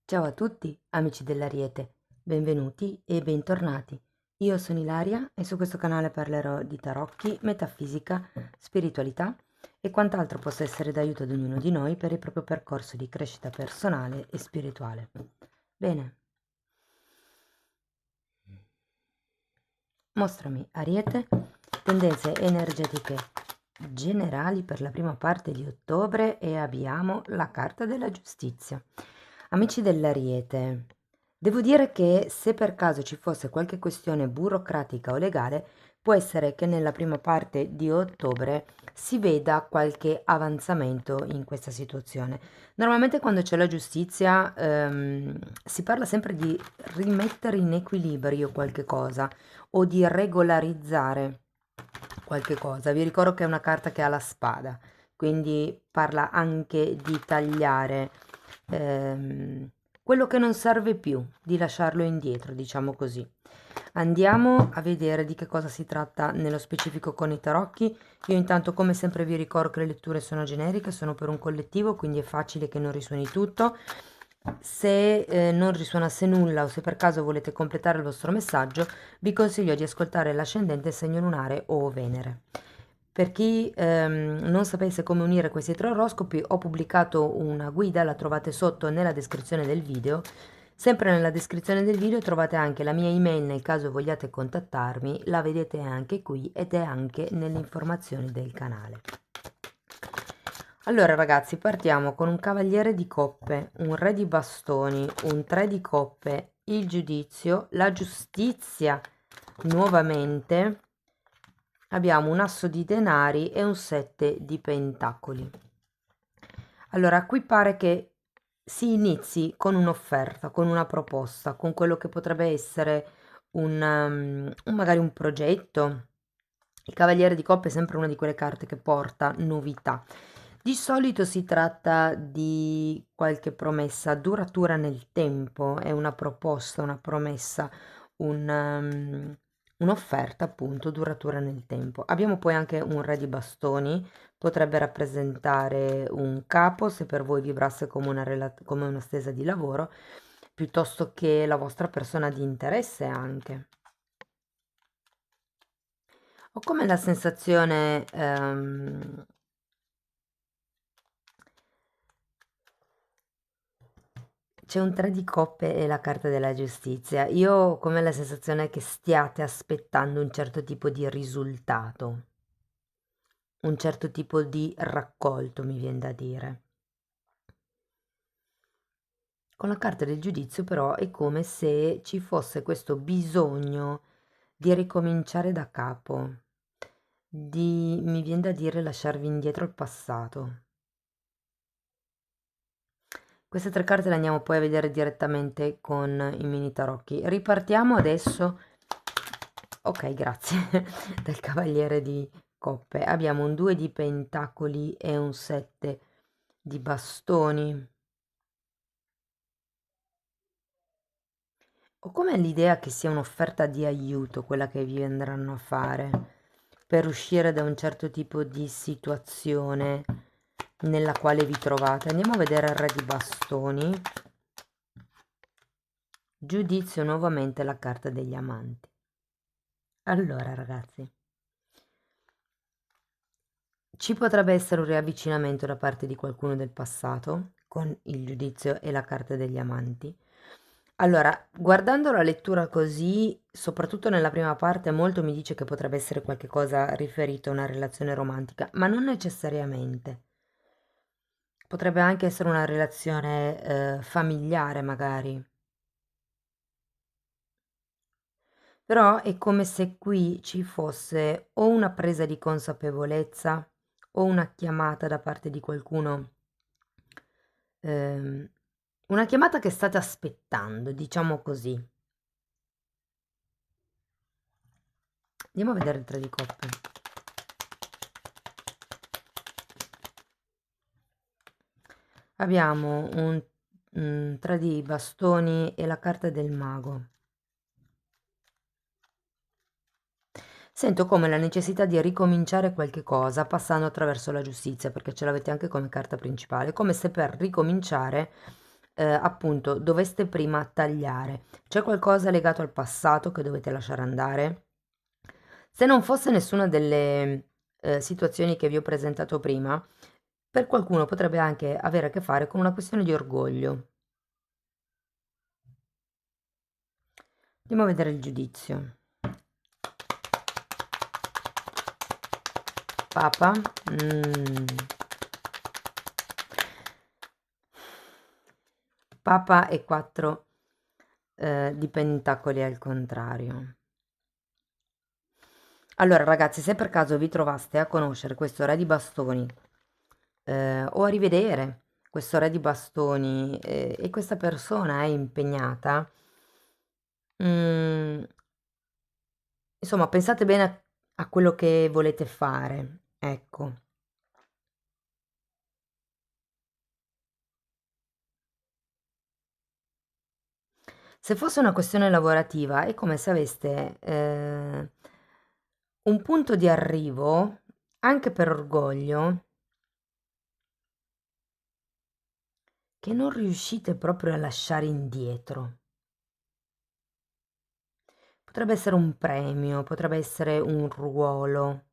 Ciao a tutti, amici dell'Ariete, benvenuti e bentornati. Io sono Ilaria e su questo canale parlerò di tarocchi, metafisica, spiritualità e quant'altro possa essere d'aiuto ad ognuno di noi per il proprio percorso di crescita personale e spirituale. Bene, mostrami Ariete, tendenze energetiche generali per la prima parte di ottobre e abbiamo la carta della giustizia. Amici dell'Ariete, devo dire che se per caso ci fosse qualche questione burocratica o legale, può essere che nella prima parte di ottobre si veda qualche avanzamento in questa situazione. Normalmente quando c'è la giustizia si parla sempre di rimettere in equilibrio qualche cosa o di regolarizzare qualche cosa. Vi ricordo che è una carta che ha la spada, quindi parla anche di tagliare quello che non serve più, di lasciarlo indietro, diciamo così. Andiamo a vedere di che cosa si tratta nello specifico con i tarocchi. Io intanto come sempre vi ricordo che le letture sono generiche, sono per un collettivo, quindi è facile che non risuoni tutto. Se non risuonasse nulla o se per caso volete completare il vostro messaggio, vi consiglio di ascoltare l'ascendente, segno lunare o Venere. Per chi non sapesse come unire questi tre oroscopi, ho pubblicato una guida, la trovate sotto nella descrizione del video. Sempre nella descrizione del video trovate anche la mia email nel caso vogliate contattarmi, la vedete anche qui ed è anche nelle informazioni del canale. Allora ragazzi, partiamo con un cavaliere di coppe, un re di bastoni, un tre di coppe, il giudizio, la giustizia nuovamente, abbiamo un asso di denari e un sette di pentacoli. Allora, qui pare che si inizi con un'offerta, con una proposta, con quello che potrebbe essere magari un progetto. Il Cavaliere di Coppe è sempre una di quelle carte che porta novità. Di solito si tratta di qualche promessa duratura nel tempo, è una proposta, una promessa, un'offerta appunto duratura nel tempo. Abbiamo poi anche un re di bastoni, potrebbe rappresentare un capo se per voi vibrasse come come una stesa di lavoro, piuttosto che la vostra persona di interesse anche. Ho come la sensazione c'è un 3 di coppe e la carta della giustizia. Io ho come la sensazione che stiate aspettando un certo tipo di risultato, un certo tipo di raccolto, mi viene da dire. Con la carta del giudizio però è come se ci fosse questo bisogno di ricominciare da capo, mi viene da dire, lasciarvi indietro il passato. Queste tre carte le andiamo poi a vedere direttamente con i mini tarocchi. Ripartiamo adesso, ok, grazie, dal cavaliere di coppe. Abbiamo un 2 di pentacoli e un 7 di bastoni. Ho come l'idea che sia un'offerta di aiuto quella che vi andranno a fare per uscire da un certo tipo di situazione nella quale vi trovate. Andiamo a vedere il re di bastoni. Giudizio nuovamente la carta degli amanti. Allora ragazzi, ci potrebbe essere un riavvicinamento da parte di qualcuno del passato con il giudizio e la carta degli amanti. Allora, guardando la lettura così, soprattutto nella prima parte, molto mi dice che potrebbe essere qualche cosa riferito a una relazione romantica, ma non necessariamente. Potrebbe anche essere una relazione familiare, magari. Però è come se qui ci fosse o una presa di consapevolezza o una chiamata da parte di qualcuno, ehm, una chiamata che state aspettando, diciamo così. Andiamo a vedere il tre di coppe. Abbiamo un 3 di bastoni e la carta del mago. Sento come la necessità di ricominciare qualche cosa passando attraverso la giustizia, perché ce l'avete anche come carta principale, come se per ricominciare appunto doveste prima tagliare. C'è qualcosa legato al passato che dovete lasciare andare? Se non fosse nessuna delle situazioni che vi ho presentato prima, per qualcuno potrebbe anche avere a che fare con una questione di orgoglio. Andiamo a vedere il giudizio. Papa, Papa e 4 di pentacoli al contrario. Allora ragazzi, se per caso vi trovaste a conoscere questo re di bastoni o a rivedere questo re di bastoni e questa persona è impegnata, mm, insomma, pensate bene a quello che volete fare, ecco. Se fosse una questione lavorativa, è come se aveste un punto di arrivo, anche per orgoglio, che non riuscite proprio a lasciare indietro. Potrebbe essere un premio, potrebbe essere un ruolo.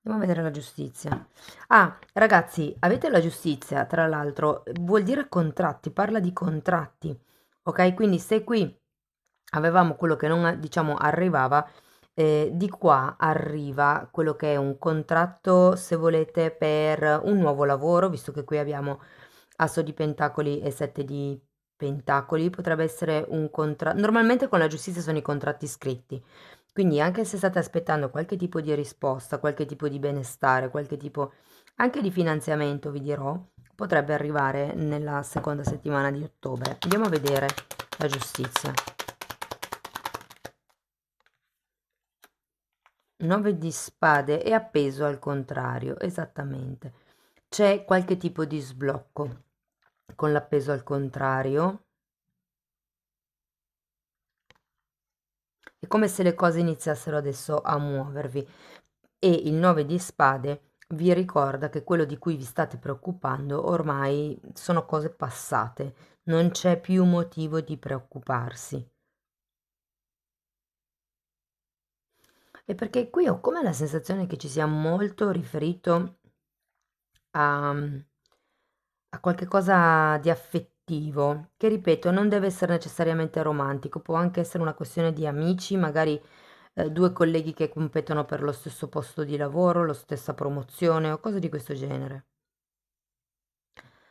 Andiamo a vedere la giustizia. Ah, ragazzi, avete la giustizia, tra l'altro, vuol dire contratti, parla di contratti, ok? Quindi se qui avevamo quello che non, diciamo, arrivava, di qua arriva quello che è un contratto, se volete, per un nuovo lavoro, visto che qui abbiamo asso di pentacoli e sette di pentacoli, potrebbe essere un contratto. Normalmente con la giustizia sono i contratti scritti. Quindi anche se state aspettando qualche tipo di risposta, qualche tipo di benestare, qualche tipo anche di finanziamento, vi dirò, potrebbe arrivare nella seconda settimana di ottobre. Andiamo a vedere la giustizia. 9 di spade è appeso al contrario, esattamente. C'è qualche tipo di sblocco con l'appeso al contrario. È come se le cose iniziassero adesso a muovervi e il 9 di spade vi ricorda che quello di cui vi state preoccupando ormai sono cose passate, non c'è più motivo di preoccuparsi. E perché qui ho come la sensazione che ci sia molto riferito a, a qualche cosa di affettivo, che ripeto, non deve essere necessariamente romantico, può anche essere una questione di amici, magari due colleghi che competono per lo stesso posto di lavoro, la stessa promozione o cose di questo genere.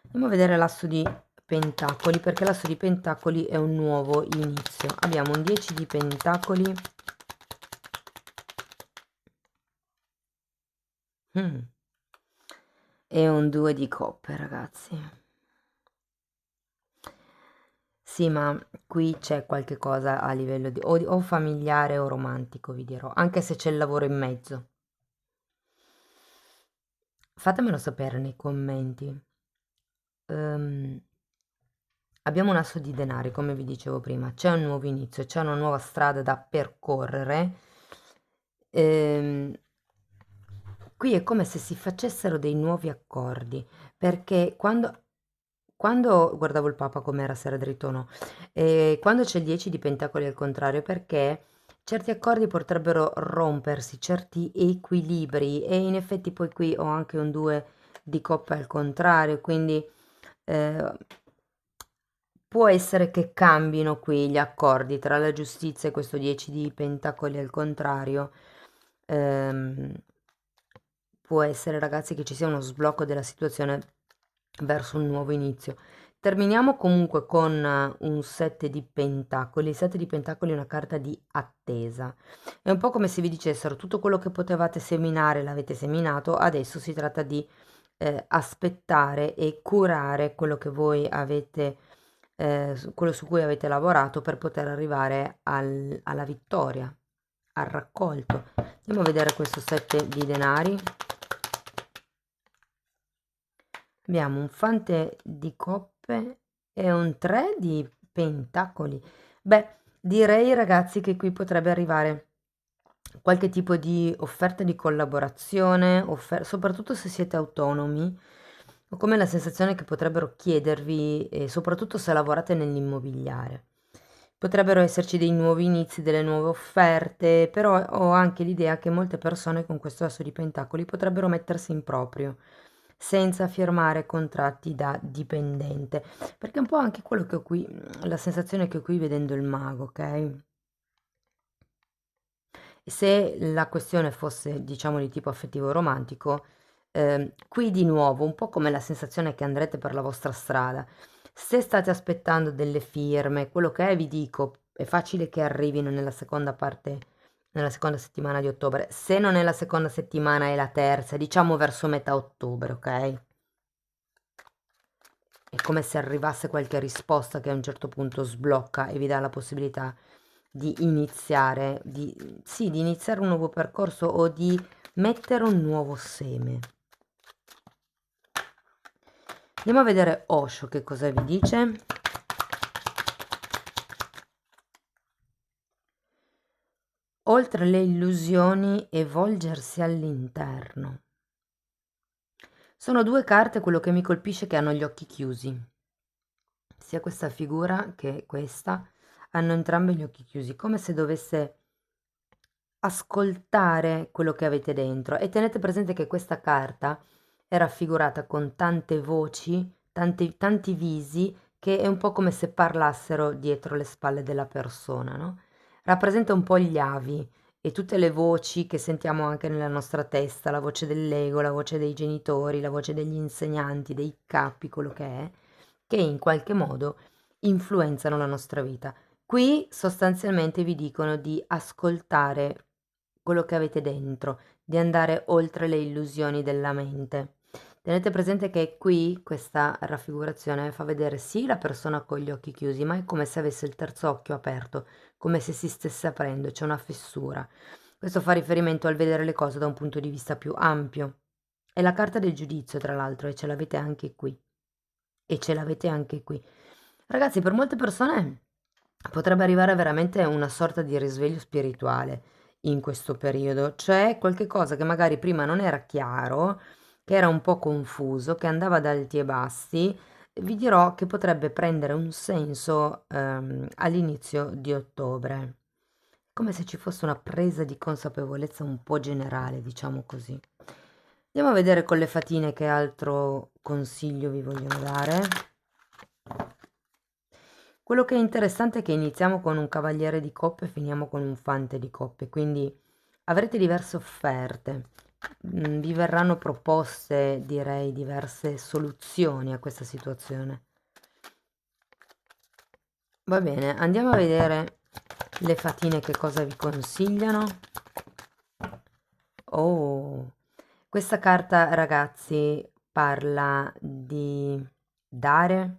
Andiamo a vedere l'asso di pentacoli, perché l'asso di pentacoli è un nuovo inizio. Abbiamo un 10 di pentacoli. Mm. E un 2 di coppe, ragazzi. Sì, ma qui c'è qualche cosa a livello di o familiare o romantico, vi dirò, anche se c'è il lavoro in mezzo. Fatemelo sapere nei commenti. Ehm, abbiamo un asso di denari, come vi dicevo prima, c'è un nuovo inizio, c'è una nuova strada da percorrere. Ehm, qui è come se si facessero dei nuovi accordi, perché quando guardavo il Papa com'era, se era dritto o no, quando c'è il 10 di pentacoli al contrario, perché certi accordi potrebbero rompersi, certi equilibri, e in effetti poi qui ho anche un 2 di coppe al contrario, quindi eh, può essere che cambino qui gli accordi tra la giustizia e questo 10 di pentacoli al contrario. Ehm, può essere, ragazzi, che ci sia uno sblocco della situazione verso un nuovo inizio. Terminiamo comunque con un 7 di pentacoli. Il 7 di pentacoli è una carta di attesa. È un po' come se vi dicessero tutto quello che potevate seminare l'avete seminato, adesso si tratta di aspettare e curare quello che voi avete, quello su cui avete lavorato per poter arrivare alla vittoria, al raccolto. Andiamo a vedere questo 7 di denari. Abbiamo un fante di coppe e un 3 di pentacoli. Beh, direi ragazzi che qui potrebbe arrivare qualche tipo di offerta di collaborazione, soprattutto se siete autonomi, ho come la sensazione che potrebbero chiedervi, soprattutto se lavorate nell'immobiliare. Potrebbero esserci dei nuovi inizi, delle nuove offerte, però ho anche l'idea che molte persone con questo asso di pentacoli potrebbero mettersi in proprio, senza firmare contratti da dipendente, perché è un po' anche quello che ho qui, la sensazione che ho qui vedendo il mago, ok? Se la questione fosse, diciamo, di tipo affettivo romantico, qui di nuovo, un po' come la sensazione che andrete per la vostra strada. Se state aspettando delle firme, quello che è, vi dico, è facile che arrivino nella seconda parte, nella seconda settimana di ottobre. Se non è la seconda settimana, è la terza, diciamo verso metà ottobre, ok? È come se arrivasse qualche risposta che a un certo punto sblocca e vi dà la possibilità di iniziare, sì, di iniziare un nuovo percorso o di mettere un nuovo seme. Andiamo a vedere Osho che cosa vi dice. Oltre le illusioni e volgersi all'interno. Sono due carte, quello che mi colpisce è che hanno gli occhi chiusi. Sia questa figura che questa hanno entrambi gli occhi chiusi, come se dovesse ascoltare quello che avete dentro. E tenete presente che questa carta è raffigurata con tante voci, tanti visi, che è un po' come se parlassero dietro le spalle della persona, no? Rappresenta un po' gli avi e tutte le voci che sentiamo anche nella nostra testa, la voce dell'ego, la voce dei genitori, la voce degli insegnanti, dei capi, quello che in qualche modo influenzano la nostra vita. Qui sostanzialmente vi dicono di ascoltare quello che avete dentro, di andare oltre le illusioni della mente. Tenete presente che qui questa raffigurazione fa vedere sì la persona con gli occhi chiusi, ma è come se avesse il terzo occhio aperto, come se si stesse aprendo, c'è una fessura. Questo fa riferimento al vedere le cose da un punto di vista più ampio. È la carta del giudizio, tra l'altro, e ce l'avete anche qui. E ce l'avete anche qui. Ragazzi, per molte persone potrebbe arrivare veramente una sorta di risveglio spirituale in questo periodo, cioè qualche cosa che magari prima non era chiaro, che era un po' confuso, che andava ad alti e bassi, vi dirò che potrebbe prendere un senso all'inizio di ottobre, come se ci fosse una presa di consapevolezza un po' generale, diciamo così. Andiamo a vedere con le fatine che altro consiglio vi vogliono dare. Quello che è interessante è che iniziamo con un cavaliere di coppe e finiamo con un fante di coppe, quindi avrete diverse offerte, vi verranno proposte, direi, diverse soluzioni a questa situazione. Va bene, andiamo a vedere le fatine che cosa vi consigliano. Oh, questa carta, ragazzi, parla di dare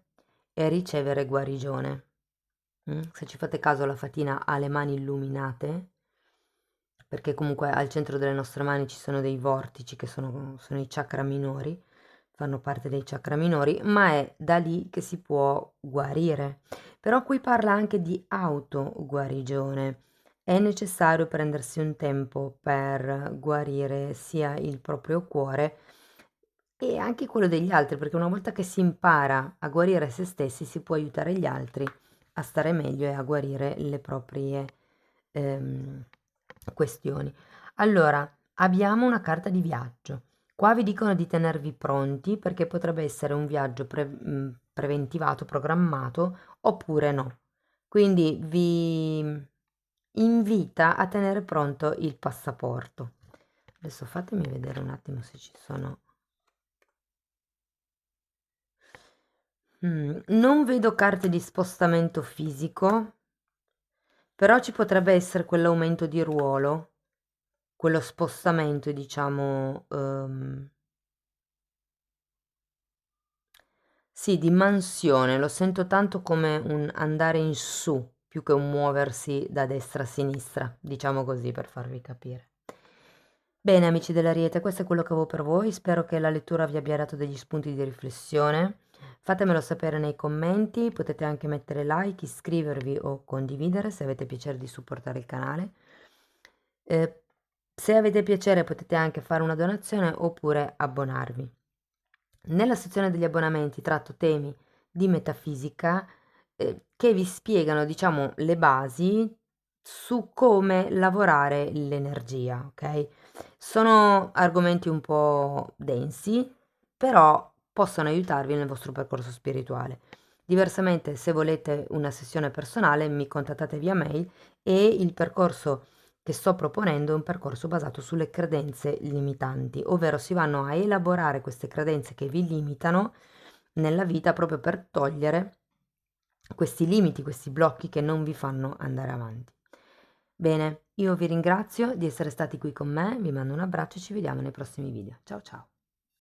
e ricevere guarigione. Se ci fate caso, la fatina ha le mani illuminate, perché comunque al centro delle nostre mani ci sono dei vortici che sono i chakra minori, fanno parte dei chakra minori, ma è da lì che si può guarire. Però qui parla anche di autoguarigione. È necessario prendersi un tempo per guarire sia il proprio cuore e anche quello degli altri, perché una volta che si impara a guarire se stessi, si può aiutare gli altri a stare meglio e a guarire le proprie ehm, questioni. Allora, abbiamo una carta di viaggio. Qua vi dicono di tenervi pronti perché potrebbe essere un viaggio preventivato, programmato, oppure no. Quindi vi invita a tenere pronto il passaporto. Adesso fatemi vedere un attimo se ci sono. Non vedo carte di spostamento fisico, però ci potrebbe essere quell'aumento di ruolo, quello spostamento, diciamo, sì, di mansione. Lo sento tanto come un andare in su, più che un muoversi da destra a sinistra, diciamo così per farvi capire. Bene, amici dell'Ariete, questo è quello che avevo per voi. Spero che la lettura vi abbia dato degli spunti di riflessione. Fatemelo sapere nei commenti, potete anche mettere like, iscrivervi o condividere se avete piacere di supportare il canale. Se avete piacere potete anche fare una donazione oppure abbonarvi. Nella sezione degli abbonamenti tratto temi di metafisica che vi spiegano, diciamo, le basi su come lavorare l'energia, ok? Sono argomenti un po' densi, però possono aiutarvi nel vostro percorso spirituale. Diversamente, se volete una sessione personale, mi contattate via mail e il percorso che sto proponendo è un percorso basato sulle credenze limitanti, ovvero si vanno a elaborare queste credenze che vi limitano nella vita proprio per togliere questi limiti, questi blocchi che non vi fanno andare avanti. Bene, io vi ringrazio di essere stati qui con me, vi mando un abbraccio e ci vediamo nei prossimi video. Ciao ciao!